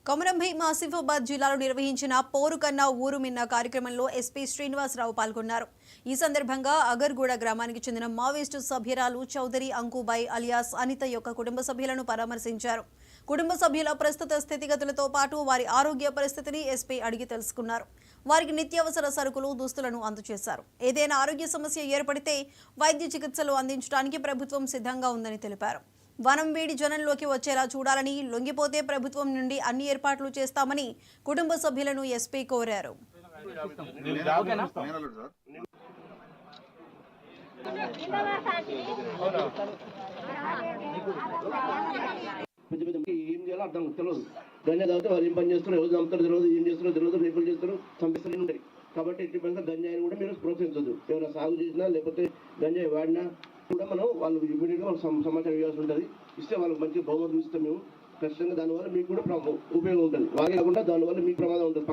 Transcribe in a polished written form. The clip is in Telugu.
కొమరం భీం ఆసిఫాబాద్ జిల్లాలో నిర్వహించిన పోరు కన్నా ఊరు మిన్న కార్యక్రమంలో ఎస్పీ శ్రీనివాసరావు పాల్గొన్నారు. ఈ సందర్భంగా అగర్గూడ గ్రామానికి చెందిన మావోయిస్టు సభ్యురాలు చౌదరి అంకుబాయ్ అలియాస్ అనిత యొక్క కుటుంబ సభ్యులను పరామర్శించారు. కుటుంబ సభ్యుల ప్రస్తుత స్థితిగతులతో పాటు వారి ఆరోగ్య పరిస్థితిని ఎస్పీ అడిగి తెలుసుకున్నారు. వారికి నిత్యావసర సరుకులు, దుస్తులను అందజేశారు. ఏదైనా ఆరోగ్య సమస్య ఏర్పడితే వైద్య చికిత్సలు అందించడానికి ప్రభుత్వం సిద్ధంగా ఉందని తెలిపారు. వనం వీడి జనంలోకి వచ్చేలా చూడాలని, లొంగిపోతే ప్రభుత్వం నుండి అన్ని ఏర్పాట్లు చేస్తామని కుటుంబ సభ్యులను ఎస్పీ కోరారు. ఏం చేయాలో అర్థం తెలియదు. గంజా తాగితే వాళ్ళు ఏం పని చేస్తారు, ఎవరు చంపుతారు తెలియదు, ఏం చేస్తారో తెలియదు, రేపులు చేస్తారు, చంపిస్తూనే ఉంటాయి. కాబట్టి ఎట్టి పని గంజాయిని కూడా మీరు ప్రోత్సహించదు. ఎవరైనా సాగు చేసినా లేకపోతే గంజాయి వాడినా కూడా మనం వాళ్ళు ఇమీడియట్గా వాళ్ళు సమాచారం ఇవ్వాల్సి ఉంటుంది. ఇస్తే వాళ్ళకి మంచి బహుమతులు ఇస్తాం మేము ఖచ్చితంగా. దానివల్ల మీకు కూడా ఉపయోగం ఉంటుంది. వాళ్ళే కాకుండా దానివల్ల మీకు ప్రమాదం ఉంటుంది.